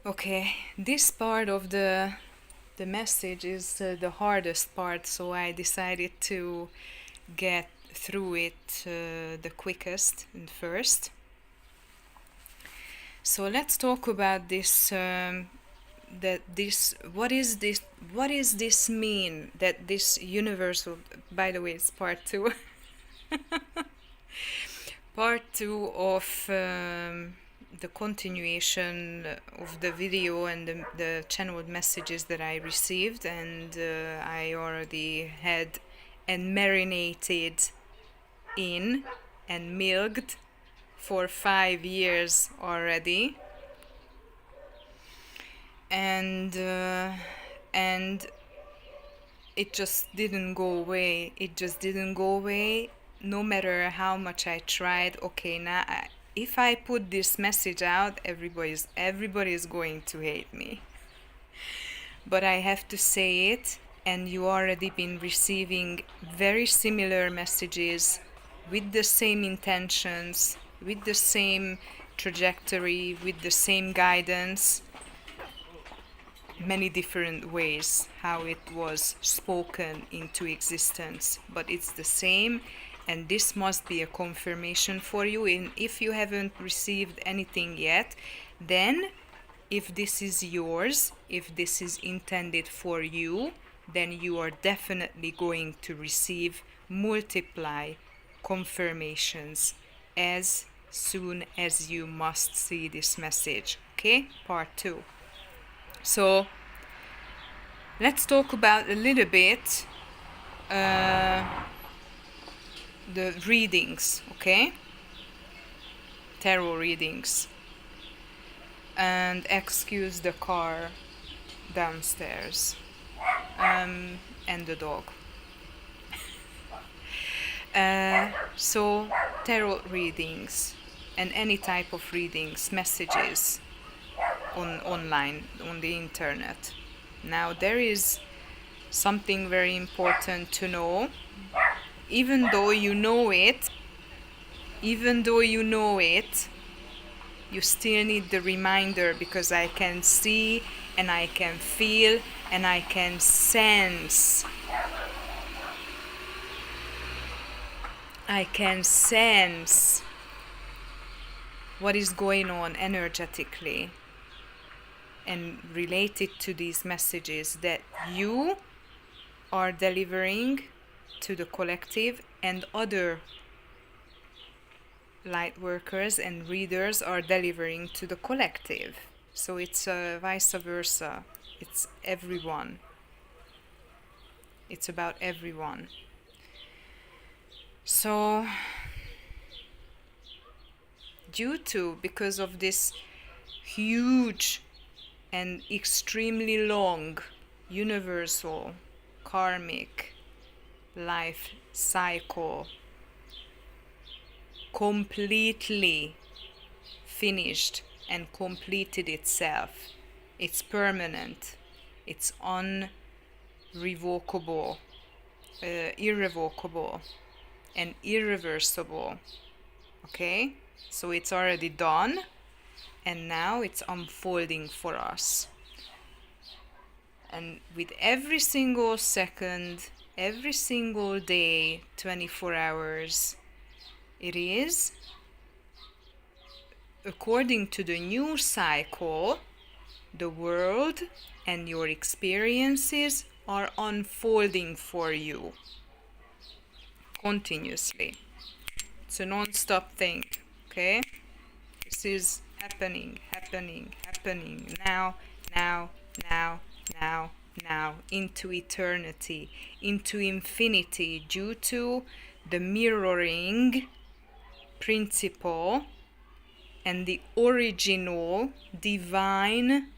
Okay, this part of the message is the hardest part, so I decided to get through it the quickest and first. So let's talk about this. That this what is this mean that this universal, by the way, it's part two. Part two of the continuation of the video and the channeled messages that I received, and I already had and marinated in and milked for 5 years already, and it just didn't go away. It just didn't go away, no matter how much I tried. Okay, now if I put this message out, everybody's going to hate me. But I have to say it, and you already been receiving very similar messages with the same intentions, with the same trajectory, with the same guidance, many different ways how it was spoken into existence, but it's the same, and this must be a confirmation for you. And if you haven't received anything yet, then if this is yours, if this is intended for you, then you are definitely going to receive multiply confirmations as soon as you must see this message. Okay, part two. So let's talk about a little bit the readings, okay? Tarot readings. And excuse the car downstairs and the dog. So tarot readings and any type of readings, messages online on the internet. Now there is something very important to know. Even though you know it, you still need the reminder, because I can see and I can feel and I can sense. I can sense what is going on energetically and related to these messages that you are delivering to the collective, and other light workers and readers are delivering to the collective. So it's vice versa. It's everyone. It's about everyone. So because of this huge and extremely long universal karmic life cycle, completely finished and completed itself. It's permanent. It's unrevocable, irrevocable, and irreversible. Okay? So it's already done, and now it's unfolding for us. And with every single second, every single day, 24 hours, it is, according to the new cycle, the world and your experiences are unfolding for you continuously. It's a non-stop thing, okay? This is happening now, into eternity, into infinity, due to the mirroring principle and the original divine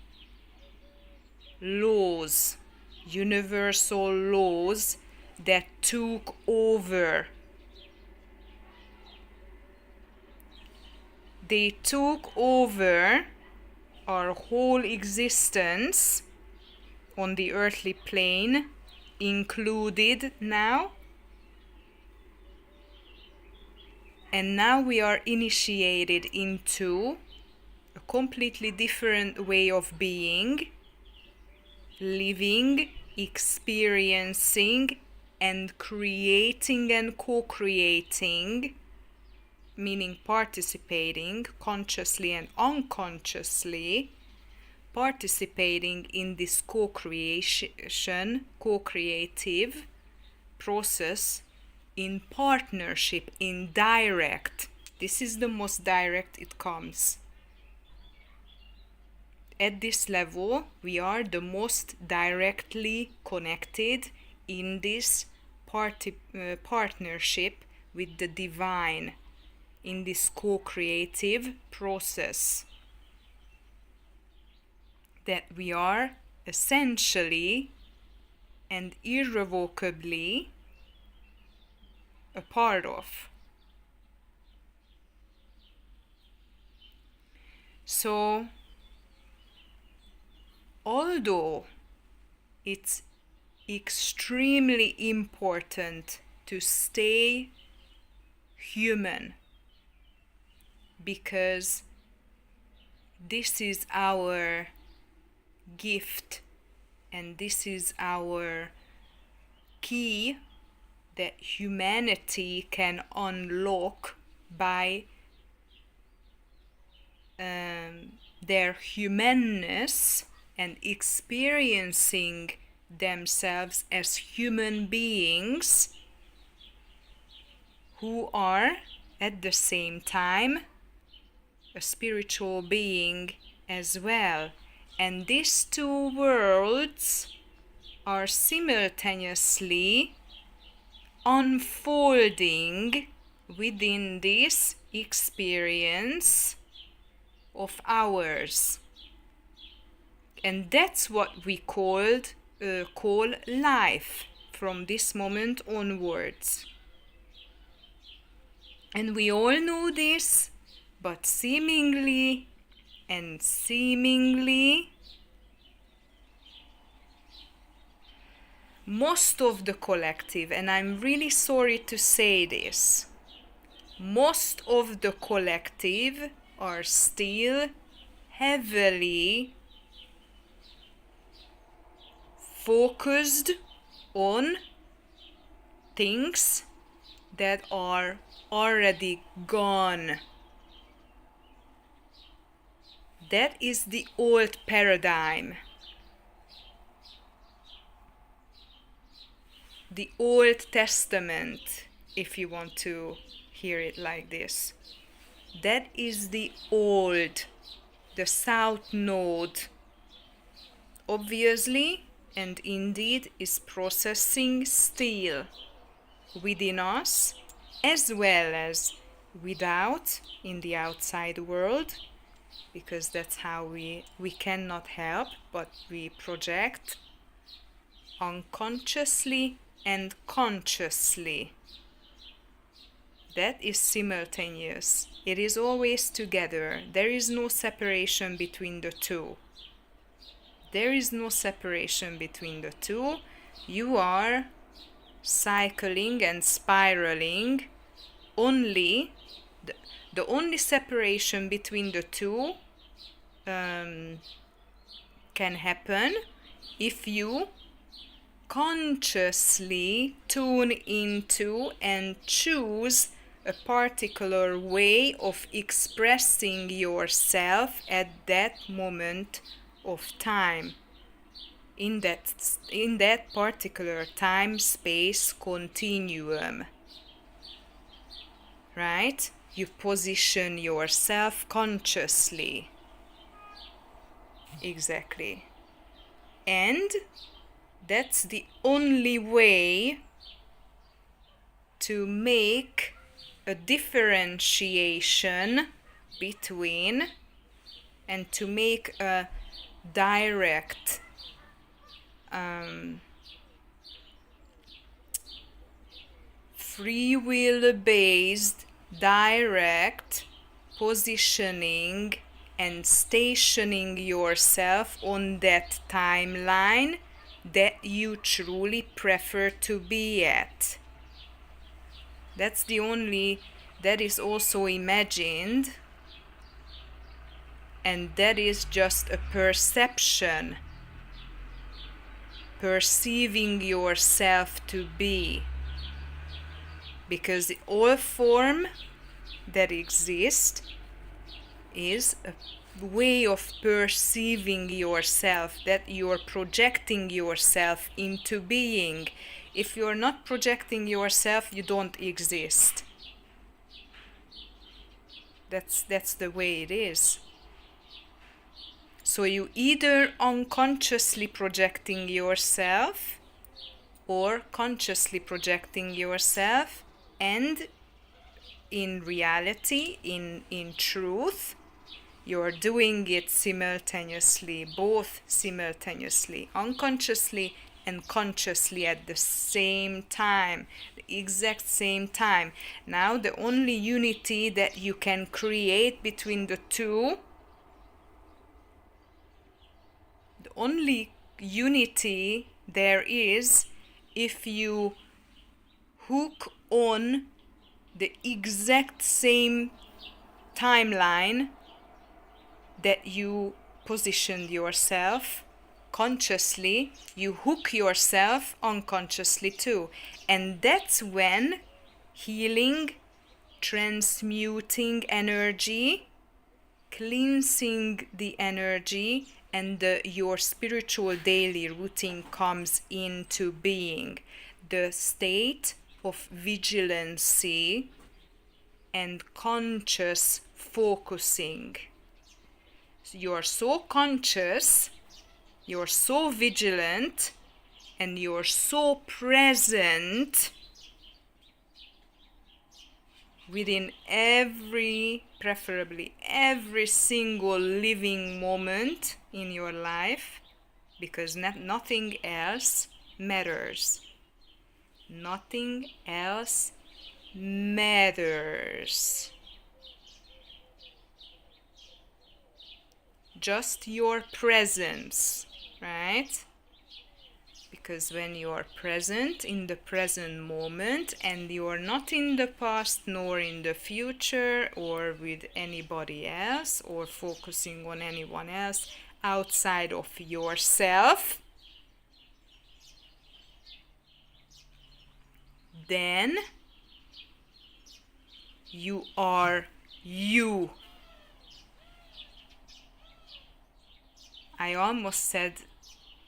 laws, universal laws that took over. They took over our whole existence on the earthly plane, included now. And now we are initiated into a completely different way of being, living, experiencing, and creating and co-creating, meaning participating consciously and unconsciously, participating in this co-creation, co-creative process in partnership, in direct. This is the most direct it comes. At this level, we are the most directly connected in this partnership with the divine, in this co-creative process. That we are essentially and irrevocably a part of. So, although it's extremely important to stay human, because this is our gift and this is our key that humanity can unlock by their humanness and experiencing themselves as human beings who are at the same time a spiritual being as well. And these two worlds are simultaneously unfolding within this experience of ours. And that's what we call life from this moment onwards. And we all know this, but seemingly most of the collective, and I'm really sorry to say this, most of the collective are still heavily focused on things that are already gone. That is the old paradigm. The Old Testament, if you want to hear it like this. That is the South Node. Obviously, and indeed is processing still within us as well as without in the outside world, because that's how we cannot help but we project unconsciously and consciously. That is simultaneous. It is always together. There is no separation between the two. There is no separation between the two. You are cycling and spiraling. Only the only separation between the two can happen if you consciously tune into and choose a particular way of expressing yourself at that moment of time, in that particular time space continuum, right? You position yourself consciously. Exactly. And that's the only way to make a differentiation between and to make a direct free will based direct positioning and stationing yourself on that timeline that you truly prefer to be at. That is also imagined And that is just a perception, perceiving yourself to be. Because all form that exists is a way of perceiving yourself, that you're projecting yourself into being. If you're not projecting yourself, you don't exist. That's the way it is. So you either unconsciously projecting yourself or consciously projecting yourself, and in reality, in truth, you're doing it simultaneously, both simultaneously, unconsciously and consciously at the same time, the exact same time. Now, the only unity that you can create between the two, the only unity there is if you hook on the exact same timeline that you positioned yourself consciously, you hook yourself unconsciously too. And that's when healing, transmuting energy, cleansing the energy, and your spiritual daily routine comes into being. The state of vigilancy and conscious focusing. So you're so conscious, you're so vigilant, and you're so present within preferably every single living moment in your life, because nothing else matters. Nothing else matters. Just your presence, right? Because when you are present in the present moment and you are not in the past nor in the future or with anybody else or focusing on anyone else outside of yourself, then you are you. I almost said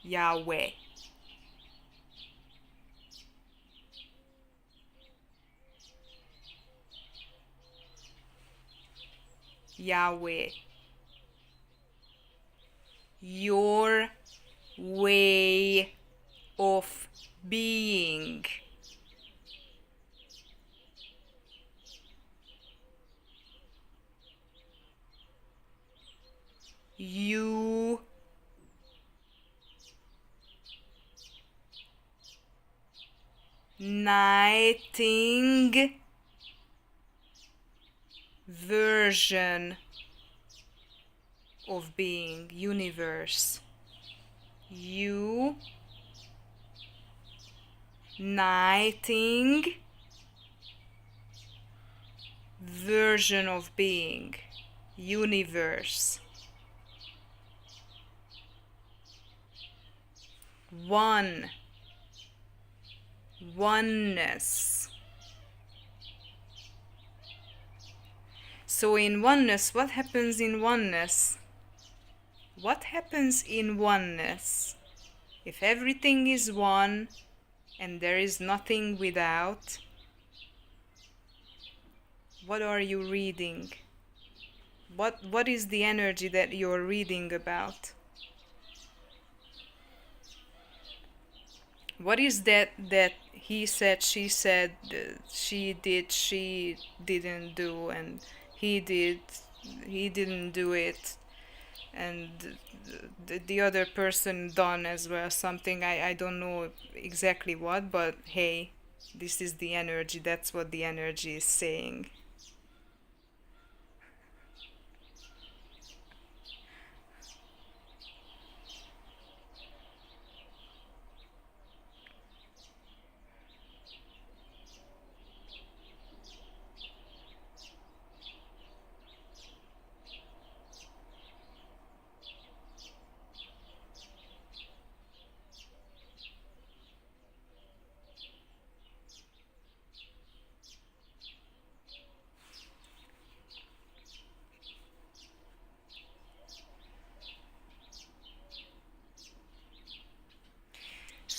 Yahweh. Yahweh. Your way of being. You uniting version of being, universe. You uniting version of being, universe. One, oneness. So in oneness, what happens in oneness? What happens in oneness? If everything is one and there is nothing without, what are you reading? What is the energy that you're reading about? What is that he said, she said, she did, she didn't do, and he did, he didn't do it, and the other person done as well something, I don't know exactly what, but hey, this is the energy, that's what the energy is saying.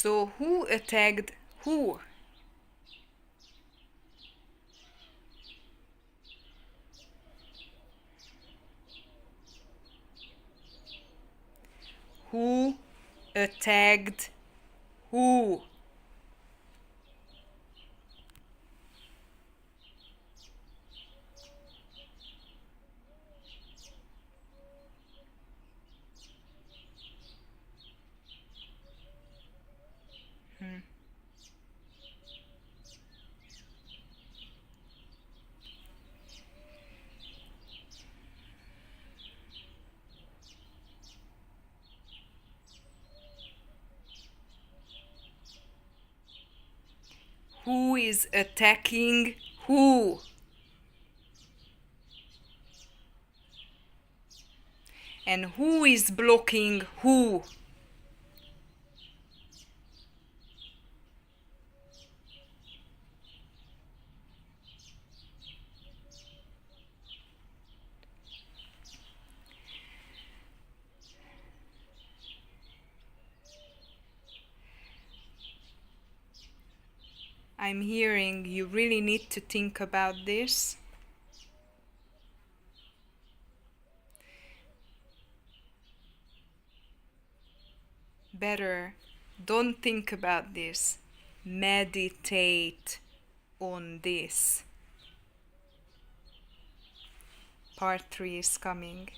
So who attacked who? Who attacked who? Who is attacking who? And who is blocking who? I'm hearing you really need to think about this. Better, don't think about this. Meditate on this. Part 3 is coming.